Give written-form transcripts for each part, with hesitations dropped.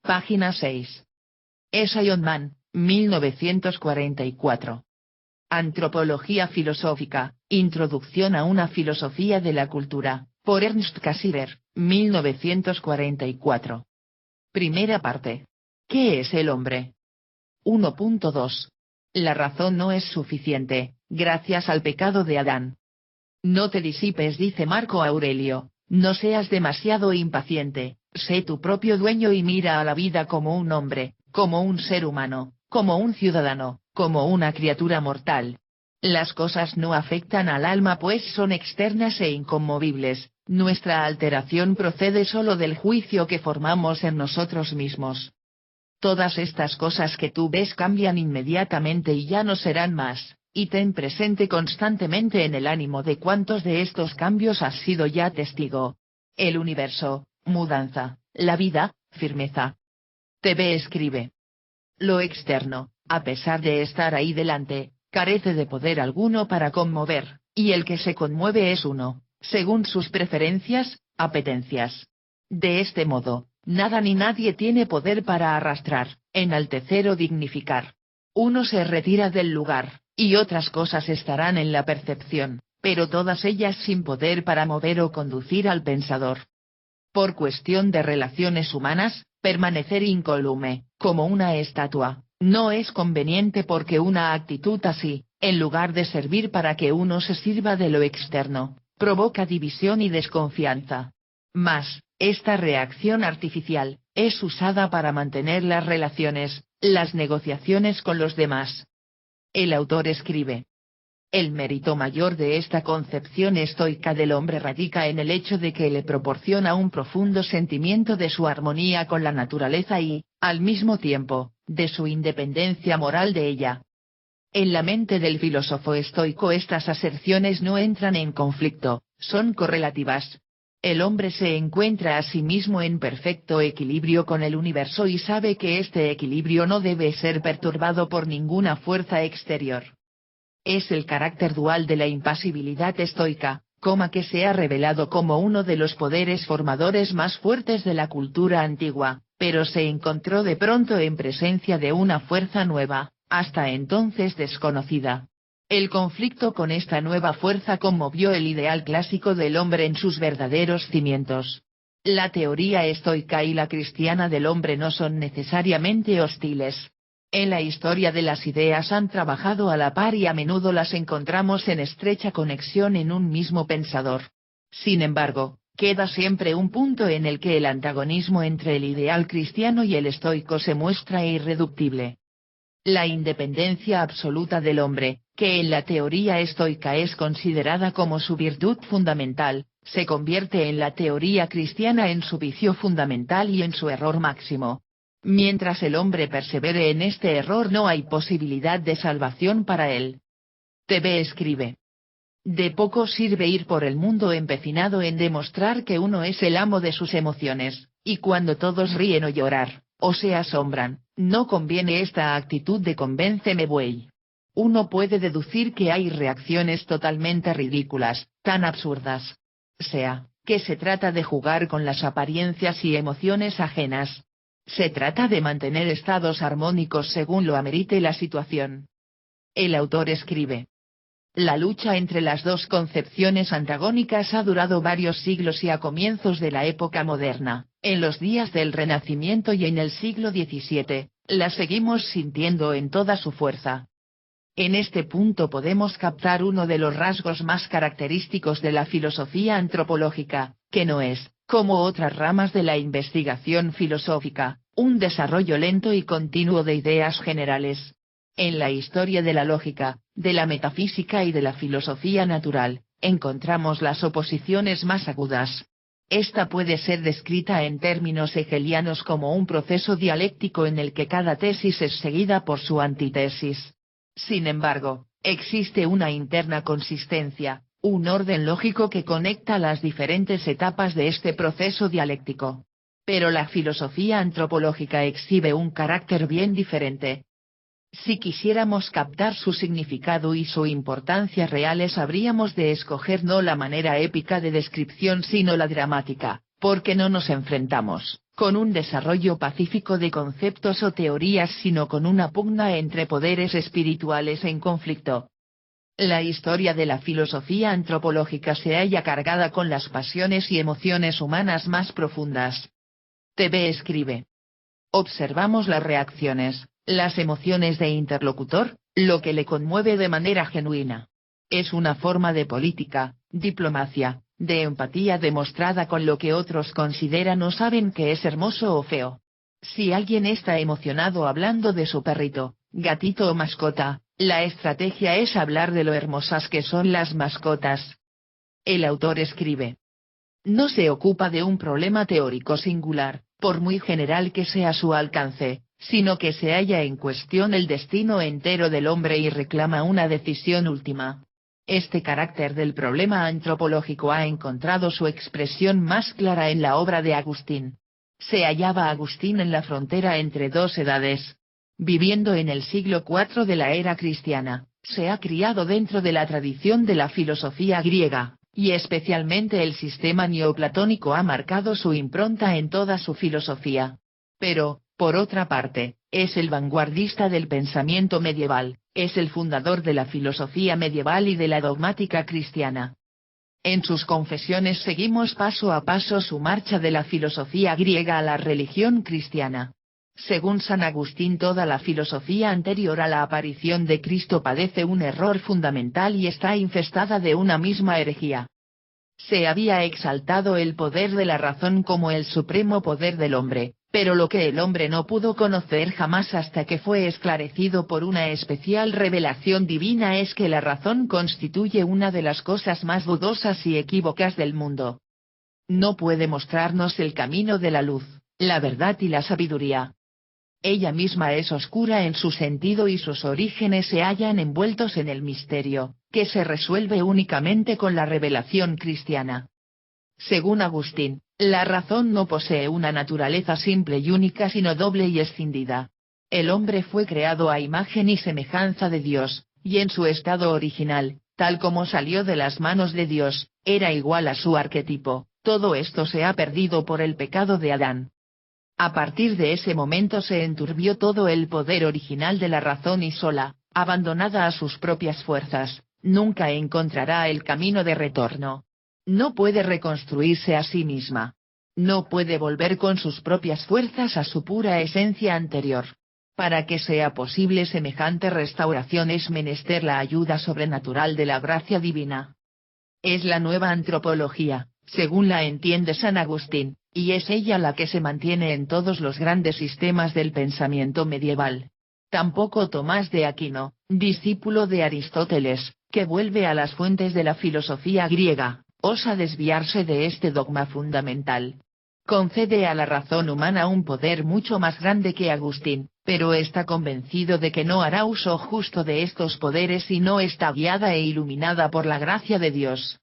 Página 6. Esaion-Man, 1944. Antropología filosófica, Introducción a una filosofía de la cultura, por Ernst Cassirer, 1944. Primera parte. ¿Qué es el hombre? 1.2. La razón no es suficiente, gracias al pecado de Adán. No te disipes, dice Marco Aurelio, no seas demasiado impaciente, sé tu propio dueño y mira a la vida como un hombre, como un ser humano, como un ciudadano, como una criatura mortal. Las cosas no afectan al alma pues son externas e inconmovibles, nuestra alteración procede solo del juicio que formamos en nosotros mismos. Todas estas cosas que tú ves cambian inmediatamente y ya no serán más, y ten presente constantemente en el ánimo de cuántos de estos cambios has sido ya testigo. El universo, mudanza; la vida, firmeza. TV escribe. Lo externo, a pesar de estar ahí delante, carece de poder alguno para conmover, y el que se conmueve es uno, según sus preferencias, apetencias. De este modo, nada ni nadie tiene poder para arrastrar, enaltecer o dignificar. Uno se retira del lugar, y otras cosas estarán en la percepción, pero todas ellas sin poder para mover o conducir al pensador. Por cuestión de relaciones humanas, permanecer incólume, como una estatua, no es conveniente porque una actitud así, en lugar de servir para que uno se sirva de lo externo, provoca división y desconfianza. Mas, esta reacción artificial, es usada para mantener las relaciones, las negociaciones con los demás. El autor escribe. El mérito mayor de esta concepción estoica del hombre radica en el hecho de que le proporciona un profundo sentimiento de su armonía con la naturaleza y, al mismo tiempo, de su independencia moral de ella. En la mente del filósofo estoico estas aserciones no entran en conflicto, son correlativas. El hombre se encuentra a sí mismo en perfecto equilibrio con el universo y sabe que este equilibrio no debe ser perturbado por ninguna fuerza exterior. Es el carácter dual de la impasibilidad estoica, que se ha revelado como uno de los poderes formadores más fuertes de la cultura antigua, pero se encontró de pronto en presencia de una fuerza nueva, hasta entonces desconocida. El conflicto con esta nueva fuerza conmovió el ideal clásico del hombre en sus verdaderos cimientos. La teoría estoica y la cristiana del hombre no son necesariamente hostiles. En la historia de las ideas han trabajado a la par y a menudo las encontramos en estrecha conexión en un mismo pensador. Sin embargo, queda siempre un punto en el que el antagonismo entre el ideal cristiano y el estoico se muestra irreductible. La independencia absoluta del hombre, que en la teoría estoica es considerada como su virtud fundamental, se convierte en la teoría cristiana en su vicio fundamental y en su error máximo. Mientras el hombre persevere en este error no hay posibilidad de salvación para él. TV escribe. De poco sirve ir por el mundo empecinado en demostrar que uno es el amo de sus emociones, y cuando todos ríen o llorar, o se asombran, no conviene esta actitud de convénceme buey. Uno puede deducir que hay reacciones totalmente ridículas, tan absurdas. Sea, que se trata de jugar con las apariencias y emociones ajenas. Se trata de mantener estados armónicos según lo amerite la situación. El autor escribe. La lucha entre las dos concepciones antagónicas ha durado varios siglos y a comienzos de la época moderna, en los días del Renacimiento y en el siglo XVII, la seguimos sintiendo en toda su fuerza. En este punto podemos captar uno de los rasgos más característicos de la filosofía antropológica, que no es, como otras ramas de la investigación filosófica, un desarrollo lento y continuo de ideas generales. En la historia de la lógica, de la metafísica y de la filosofía natural, encontramos las oposiciones más agudas. Esta puede ser descrita en términos hegelianos como un proceso dialéctico en el que cada tesis es seguida por su antítesis. Sin embargo, existe una interna consistencia, un orden lógico que conecta las diferentes etapas de este proceso dialéctico. Pero la filosofía antropológica exhibe un carácter bien diferente. Si quisiéramos captar su significado y su importancia reales habríamos de escoger no la manera épica de descripción sino la dramática, porque no nos enfrentamos con un desarrollo pacífico de conceptos o teorías, sino con una pugna entre poderes espirituales en conflicto. La historia de la filosofía antropológica se halla cargada con las pasiones y emociones humanas más profundas. TV escribe. Observamos las reacciones, las emociones de interlocutor, lo que le conmueve de manera genuina. Es una forma de política, diplomacia, de empatía demostrada con lo que otros consideran o saben que es hermoso o feo. Si alguien está emocionado hablando de su perrito, gatito o mascota, la estrategia es hablar de lo hermosas que son las mascotas. El autor escribe. No se ocupa de un problema teórico singular, por muy general que sea su alcance, sino que se halla en cuestión el destino entero del hombre y reclama una decisión última. Este carácter del problema antropológico ha encontrado su expresión más clara en la obra de Agustín. Se hallaba Agustín en la frontera entre dos edades. Viviendo en el siglo IV de la era cristiana, se ha criado dentro de la tradición de la filosofía griega, y especialmente el sistema neoplatónico ha marcado su impronta en toda su filosofía. Pero, por otra parte, es el vanguardista del pensamiento medieval, es el fundador de la filosofía medieval y de la dogmática cristiana. En sus confesiones seguimos paso a paso su marcha de la filosofía griega a la religión cristiana. Según San Agustín, toda la filosofía anterior a la aparición de Cristo padece un error fundamental y está infestada de una misma herejía. Se había exaltado el poder de la razón como el supremo poder del hombre, pero lo que el hombre no pudo conocer jamás hasta que fue esclarecido por una especial revelación divina es que la razón constituye una de las cosas más dudosas y equívocas del mundo. No puede mostrarnos el camino de la luz, la verdad y la sabiduría. Ella misma es oscura en su sentido y sus orígenes se hallan envueltos en el misterio, que se resuelve únicamente con la revelación cristiana. Según Agustín, la razón no posee una naturaleza simple y única sino doble y escindida. El hombre fue creado a imagen y semejanza de Dios, y en su estado original, tal como salió de las manos de Dios, era igual a su arquetipo. Todo esto se ha perdido por el pecado de Adán. A partir de ese momento se enturbió todo el poder original de la razón y sola, abandonada a sus propias fuerzas, nunca encontrará el camino de retorno. No puede reconstruirse a sí misma. No puede volver con sus propias fuerzas a su pura esencia anterior. Para que sea posible semejante restauración es menester la ayuda sobrenatural de la gracia divina. Es la nueva antropología, según la entiende San Agustín, y es ella la que se mantiene en todos los grandes sistemas del pensamiento medieval. Tampoco Tomás de Aquino, discípulo de Aristóteles, que vuelve a las fuentes de la filosofía griega, osa desviarse de este dogma fundamental. Concede a la razón humana un poder mucho más grande que Agustín, pero está convencido de que no hará uso justo de estos poderes si no está guiada e iluminada por la gracia de Dios.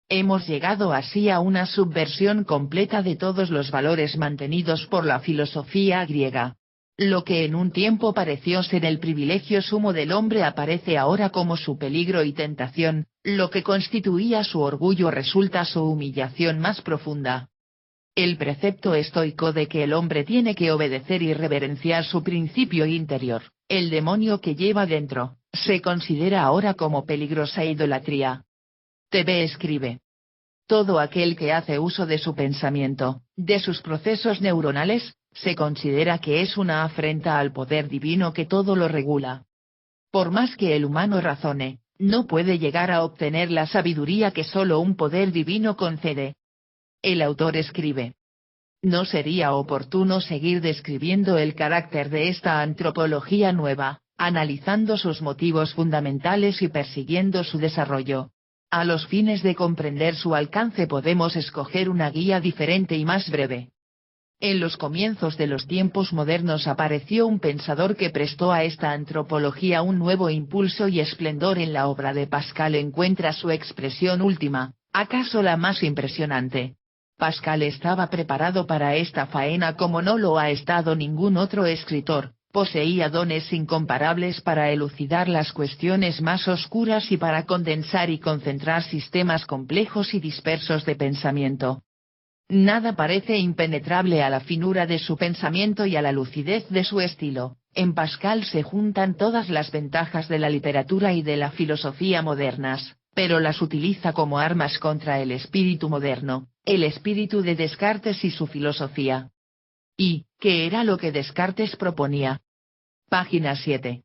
Hemos llegado así a una subversión completa de todos los valores mantenidos por la filosofía griega. Lo que en un tiempo pareció ser el privilegio sumo del hombre aparece ahora como su peligro y tentación, lo que constituía su orgullo resulta su humillación más profunda. El precepto estoico de que el hombre tiene que obedecer y reverenciar su principio interior, el demonio que lleva dentro, se considera ahora como peligrosa idolatría. TV escribe. Todo aquel que hace uso de su pensamiento, de sus procesos neuronales, se considera que es una afrenta al poder divino que todo lo regula. Por más que el humano razone, no puede llegar a obtener la sabiduría que solo un poder divino concede. El autor escribe. No sería oportuno seguir describiendo el carácter de esta antropología nueva, analizando sus motivos fundamentales y persiguiendo su desarrollo. A los fines de comprender su alcance podemos escoger una guía diferente y más breve. En los comienzos de los tiempos modernos apareció un pensador que prestó a esta antropología un nuevo impulso y esplendor. En la obra de Pascal encuentra su expresión última, acaso la más impresionante. Pascal estaba preparado para esta faena como no lo ha estado ningún otro escritor. Poseía dones incomparables para elucidar las cuestiones más oscuras y para condensar y concentrar sistemas complejos y dispersos de pensamiento. Nada parece impenetrable a la finura de su pensamiento y a la lucidez de su estilo. En Pascal se juntan todas las ventajas de la literatura y de la filosofía modernas, pero las utiliza como armas contra el espíritu moderno, el espíritu de Descartes y su filosofía. ¿Y qué era lo que Descartes proponía? Página 7.